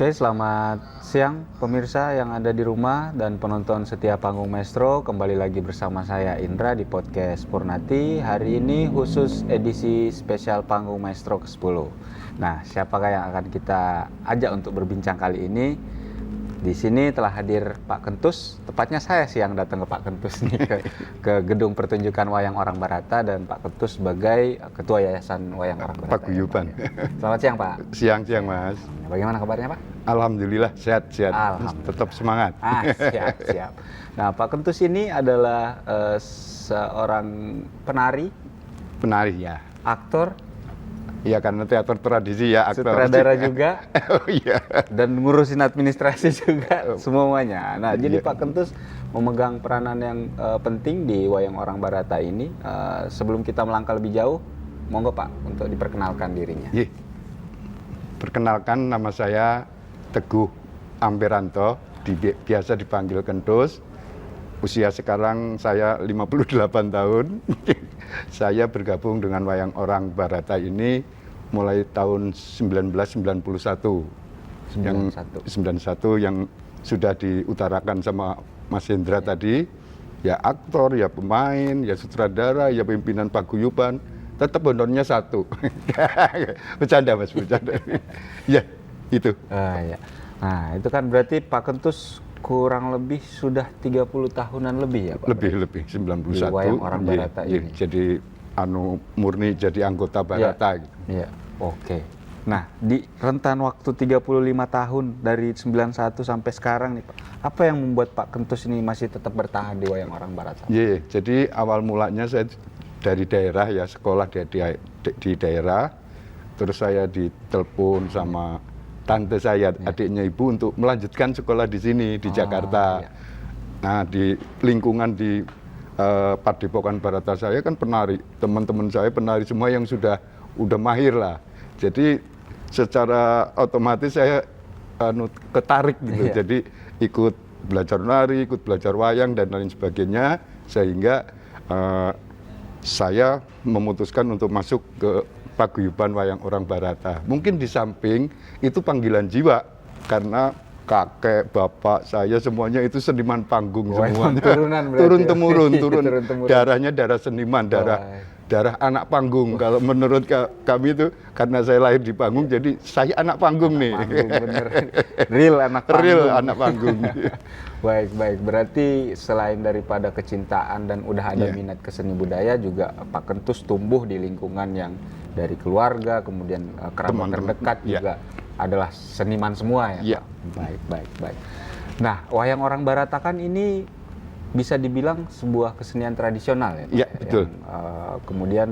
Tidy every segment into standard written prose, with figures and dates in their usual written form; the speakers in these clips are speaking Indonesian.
Oke, selamat siang pemirsa yang ada di rumah dan penonton setia Panggung Maestro. Kembali lagi bersama saya Indra di podcast Purnati. Hari ini khusus edisi spesial Panggung Maestro ke-10. Nah, siapakah yang akan kita ajak untuk berbincang kali ini? Di sini telah hadir Pak Kentus. Tepatnya saya sih yang datang ke Pak Kentus nih ke gedung pertunjukan Wayang Orang Barata, dan Pak Kentus sebagai Ketua Yayasan Wayang Orang Barata. Paguyuban. Selamat siang Pak. Siang Mas. Bagaimana kabarnya Pak? Alhamdulillah sehat. Alhamdulillah. Tetap semangat. Siap. Nah, Pak Kentus ini adalah seorang penari, Ya. aktor, Ya karena teater tradisi ya, aktor. sutradara juga, Oh iya. dan ngurusin administrasi juga semuanya. Nah, jadi Iya. Pak Kentus memegang peranan yang penting di Wayang Orang Barata ini. Sebelum kita melangkah lebih jauh, monggo Pak untuk diperkenalkan dirinya. Ye. Perkenalkan, nama saya Teguh Amperanto, biasa dipanggil Kentus. Usia sekarang saya 58 tahun. Saya bergabung dengan Wayang Orang Barata ini mulai tahun 1991. 91 yang sudah diutarakan sama Mas Hendra tadi. Ya aktor, ya pemain, ya sutradara, ya pimpinan paguyuban. Tetap honornya satu. Bercanda Mas, bercanda. Ya, itu. Ya. Nah, itu kan berarti Pak Kentus kurang lebih sudah 30 tahunan lebih ya Pak? Lebih 91. Di Wayang Orang Barata ini. Jadi murni jadi anggota Barata gitu. Iya. Oke. Nah, di rentan waktu 35 tahun dari 91 sampai sekarang nih Pak, apa yang membuat Pak Kentus ini masih tetap bertahan di Wayang Orang Barata? Iya, jadi awal mulanya saya dari daerah ya, sekolah di daerah, terus saya ditelepon sama tante saya, adiknya ibu, untuk melanjutkan sekolah di sini, di Jakarta. Iya. Nah, di lingkungan di Padepokan Barata saya kan penari, teman-teman saya penari semua yang udah mahir lah. Jadi secara otomatis saya ketarik gitu, Iya. jadi ikut belajar nari, ikut belajar wayang dan lain sebagainya, sehingga saya memutuskan untuk masuk ke Paguyuban Wayang Orang Barata. Mungkin di samping itu panggilan jiwa, karena kakek, bapak saya semuanya itu seniman panggung semua. Turun-temurun, darahnya darah seniman, darah anak panggung. Kalau menurut kami itu, karena saya lahir di panggung, jadi saya anak panggung nih. Panggung, bener. Real anak panggung. Real anak panggung. Baik. Berarti selain daripada kecintaan dan udah ada minat ke seni budaya, juga Pak Kentus tumbuh di lingkungan yang dari keluarga, kemudian kerabat terdekat juga adalah seniman semua ya Pak? Baik. Nah, Wayang Orang Barata kan ini bisa dibilang sebuah kesenian tradisional ya Pak? Iya, betul. Yang, kemudian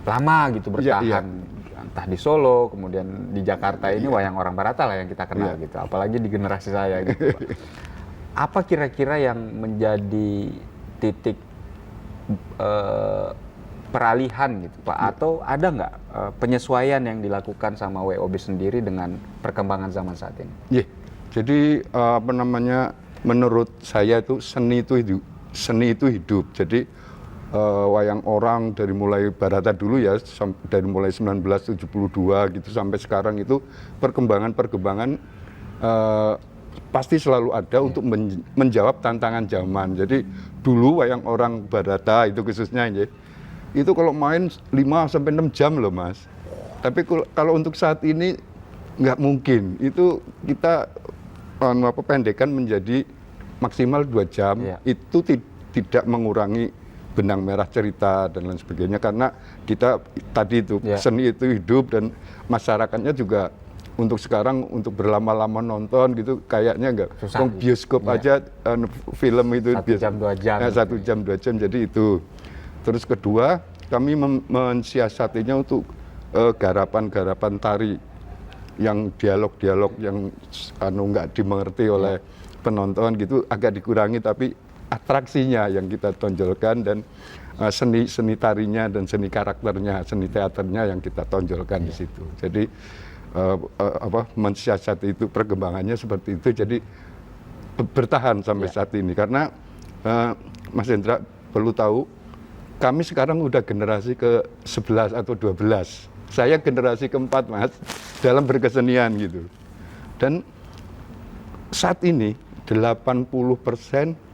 lama gitu bertahan. Entah di Solo, kemudian di Jakarta ini Wayang Orang Barata lah yang kita kenal gitu. Apalagi di generasi saya gitu Pak. Apa kira-kira yang menjadi titik peralihan gitu Pak? Atau ada nggak penyesuaian yang dilakukan sama WOB sendiri dengan perkembangan zaman saat ini? Iya, jadi menurut saya itu seni itu hidup. Jadi wayang orang dari mulai Barata dulu ya, dari mulai 1972 gitu sampai sekarang itu perkembangan pasti selalu ada untuk menjawab tantangan zaman. Jadi dulu wayang orang Barata itu khususnya itu kalau main 5-6 jam loh Mas. Tapi kalau untuk saat ini nggak mungkin. Itu kita pendekan menjadi maksimal 2 jam. Itu tidak mengurangi benang merah cerita dan lain sebagainya, karena kita tadi itu seni itu hidup, dan masyarakatnya juga untuk sekarang untuk berlama-lama nonton gitu kayaknya nggak. Bioskop aja film itu 1 jam 2 jam. 1 jam 2 jam, jadi itu. Terus kedua, kami mensiasatinya untuk garapan-garapan tari yang dialog-dialog yang nggak dimengerti oleh penonton gitu agak dikurangi, tapi atraksinya yang kita tonjolkan, dan seni tarinya dan seni karakternya, seni teaternya yang kita tonjolkan di situ. Jadi mensiasati itu, perkembangannya seperti itu, jadi bertahan sampai saat ini. Karena Mas Hendra perlu tahu, kami sekarang udah generasi ke-11 atau 12. Saya generasi keempat Mas, dalam berkesenian gitu. Dan saat ini 80%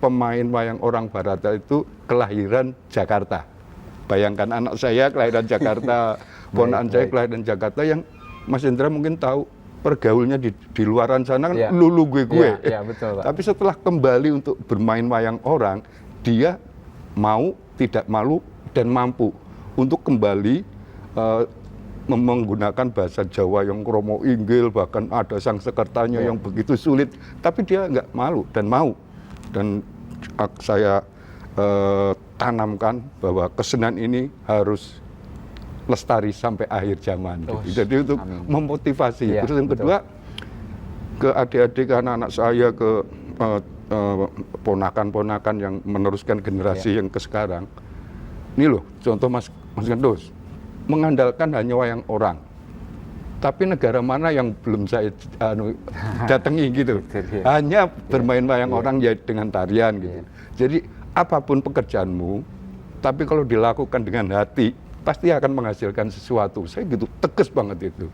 pemain wayang orang Barata itu kelahiran Jakarta. Bayangkan anak saya kelahiran Jakarta, ponakan saya kelahiran Jakarta, yang Mas Indra mungkin tahu pergaulnya di luaran sana kan lulu gue. Iya, betul, Pak. Tapi setelah kembali untuk bermain wayang orang, dia mau, tidak malu, dan mampu untuk kembali menggunakan bahasa Jawa yang kromo inggil, bahkan ada sang sekertanya yang begitu sulit, tapi dia nggak malu dan mau. Dan saya tanamkan bahwa kesenian ini harus lestari sampai akhir zaman. Jadi untuk memotivasi. Terus yang kedua, ke adik-adik, ke anak-anak saya, ke ponakan-ponakan yang meneruskan generasi yang ke sekarang. Ini loh, contoh Mas Gendus, mengandalkan hanya wayang orang. Tapi negara mana yang belum saya datangi gitu. Hanya bermain wayang orang ya dengan tarian gitu. Jadi apapun pekerjaanmu, tapi kalau dilakukan dengan hati, pasti akan menghasilkan sesuatu. Saya gitu, tegas banget itu.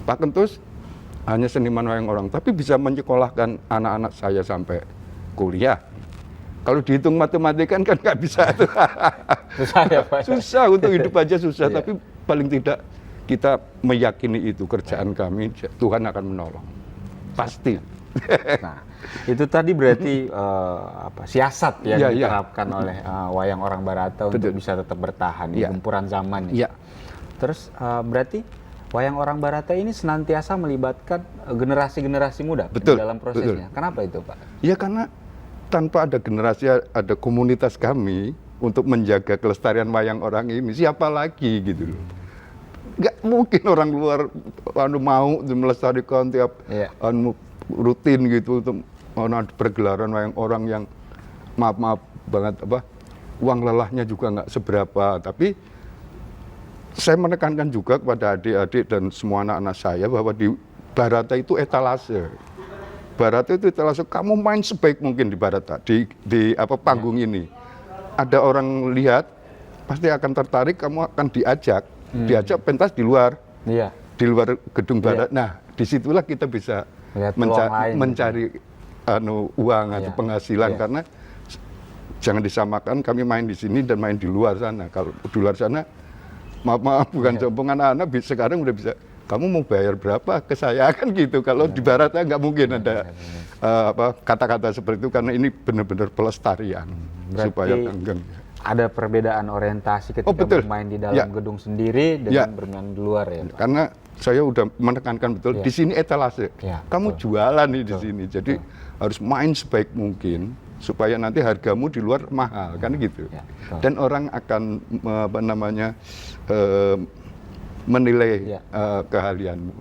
Pak Kentus hanya seniman wayang orang, tapi bisa menyekolahkan anak-anak saya sampai kuliah. Kalau dihitung matematika kan nggak bisa. Susah ya, Pak? Susah, untuk hidup aja susah, tapi paling tidak kita meyakini itu kerjaan kami, Tuhan akan menolong. Pasti. Nah, itu tadi berarti siasat yang diterapkan oleh wayang orang Barata untuk bisa tetap bertahan di gempuran zaman. Terus berarti wayang orang Barata ini senantiasa melibatkan generasi-generasi muda di dalam prosesnya. Kenapa itu, Pak? Ya karena tanpa ada generasi, ada komunitas kami untuk menjaga kelestarian wayang orang ini, siapa lagi gitu loh. Nggak mungkin orang luar mau melestarikan tiap rutin gitu untuk pergelaran wayang orang yang maaf banget uang lelahnya juga nggak seberapa. Tapi saya menekankan juga kepada adik-adik dan semua anak-anak saya bahwa di Barata itu etalase. Barata itu etalase, kamu main sebaik mungkin di Barata, di panggung ini. Ada orang lihat, pasti akan tertarik, kamu akan diajak pentas di luar, di luar gedung Barata. Nah, disitulah kita bisa mencari uang atau penghasilan, karena jangan disamakan kami main di sini dan main di luar sana. Kalau di luar sana, maaf bukan sombong, anak-anak sekarang udah bisa, kamu mau bayar berapa ke saya kan gitu. Kalau di Barata nggak mungkin ada kata-kata seperti itu, karena ini benar-benar pelestarian. Berarti supaya langgeng. Ada perbedaan orientasi ketika bermain di dalam gedung sendiri dengan bermain di luar ya, Pak? Karena saya udah menekankan betul, di sini etalase, kamu jualan nih di sini, jadi harus main sebaik mungkin supaya nanti hargamu di luar mahal kan gitu. Dan orang akan menilai keahlianmu.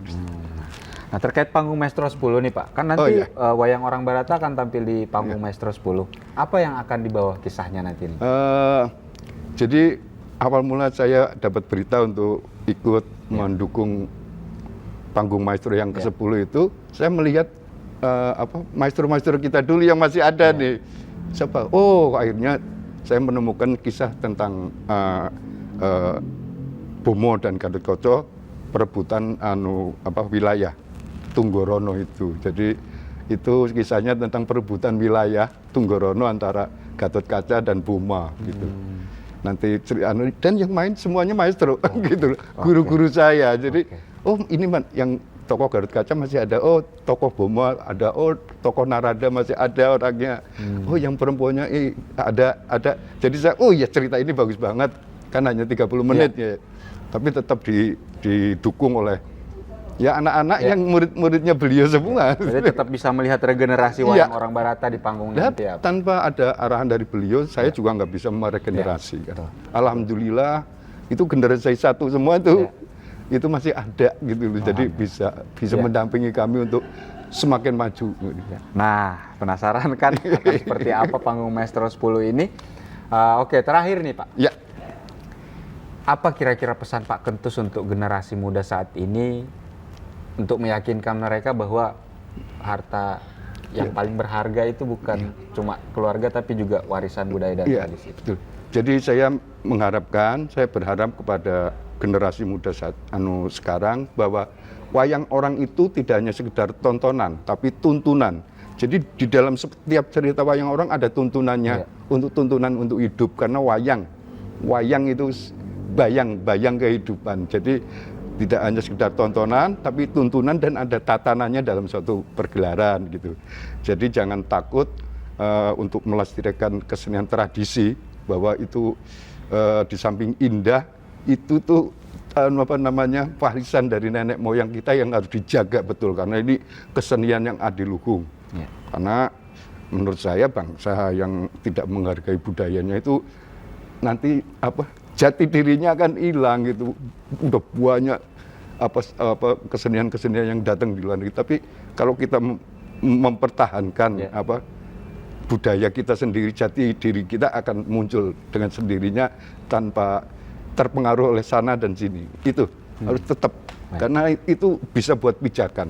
Nah, terkait panggung Maestro 10 nih, Pak, kan nanti wayang orang Barata akan tampil di panggung Maestro 10. Apa yang akan dibawa kisahnya nanti nih? Jadi awal mula saya dapat berita untuk ikut mendukung panggung Maestro yang ke-10 itu, saya melihat maestro-maestro kita dulu yang masih ada nih. Siapa? Oh, akhirnya saya menemukan kisah tentang Bomo dan Gatotkaca perebutan wilayah Tunggorono itu. Jadi itu kisahnya tentang perebutan wilayah Tunggorono antara Gatotkaca dan Boma gitu. Nanti dan yang main semuanya maestro gitu, guru-guru saya. Jadi ini yang tokoh Gatotkaca masih ada, tokoh Boma ada, tokoh Narada masih ada orangnya. Yang perempuannya ada. Jadi saya, cerita ini bagus banget. Kan hanya 30 menit ya. Tapi tetap didukung oleh anak-anak yang murid-muridnya beliau semua. Jadi tetap bisa melihat regenerasi wayang orang Barata di panggung nanti ya. Tanpa ada arahan dari beliau, saya juga nggak bisa meregenerasi. Alhamdulillah itu generasi 1 semua itu masih ada gitu loh. Jadi bisa mendampingi kami untuk semakin maju. Nah, penasaran kan akan seperti apa panggung Maestro 10 ini? Oke, terakhir nih, Pak. Apa kira-kira pesan Pak Kentus untuk generasi muda saat ini untuk meyakinkan mereka bahwa harta yang paling berharga itu bukan cuma keluarga tapi juga warisan budaya dan tradisi? Betul. Jadi saya berharap kepada generasi muda sekarang bahwa wayang orang itu tidak hanya sekedar tontonan, tapi tuntunan. Jadi di dalam setiap cerita wayang orang ada tuntunannya, untuk tuntunan untuk hidup, karena wayang itu bayang kehidupan. Jadi tidak hanya sekedar tontonan, tapi tuntunan dan ada tatanannya dalam suatu pergelaran gitu. Jadi jangan takut untuk melestarikan kesenian tradisi, bahwa itu di samping indah, itu tuh warisan dari nenek moyang kita yang harus dijaga betul, karena ini kesenian yang adiluhung. Karena menurut saya bangsa yang tidak menghargai budayanya itu nanti jati dirinya akan hilang gitu. Udah banyak kesenian-kesenian yang datang di luar negeri, tapi kalau kita mempertahankan budaya kita sendiri, jati diri kita akan muncul dengan sendirinya tanpa terpengaruh oleh sana dan sini. Itu harus tetap, karena itu bisa buat pijakan.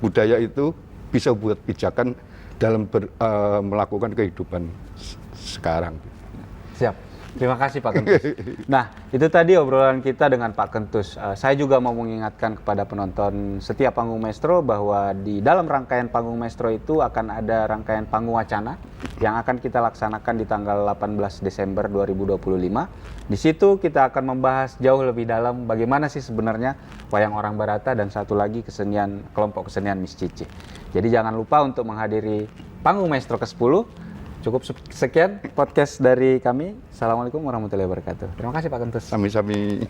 Budaya itu bisa buat pijakan dalam melakukan kehidupan sekarang. Siap. Terima kasih Pak Kentus. Nah, itu tadi obrolan kita dengan Pak Kentus. Saya juga mau mengingatkan kepada penonton setiap Panggung Maestro bahwa di dalam rangkaian Panggung Maestro itu akan ada rangkaian panggung wacana yang akan kita laksanakan di tanggal 18 Desember 2025. Di situ kita akan membahas jauh lebih dalam bagaimana sih sebenarnya wayang orang Barata dan satu lagi kelompok kesenian Miss Cici. Jadi jangan lupa untuk menghadiri Panggung Maestro ke-10. Cukup sekian podcast dari kami. Assalamualaikum warahmatullahi wabarakatuh. Terima kasih Pak Kentus. Sami-sami.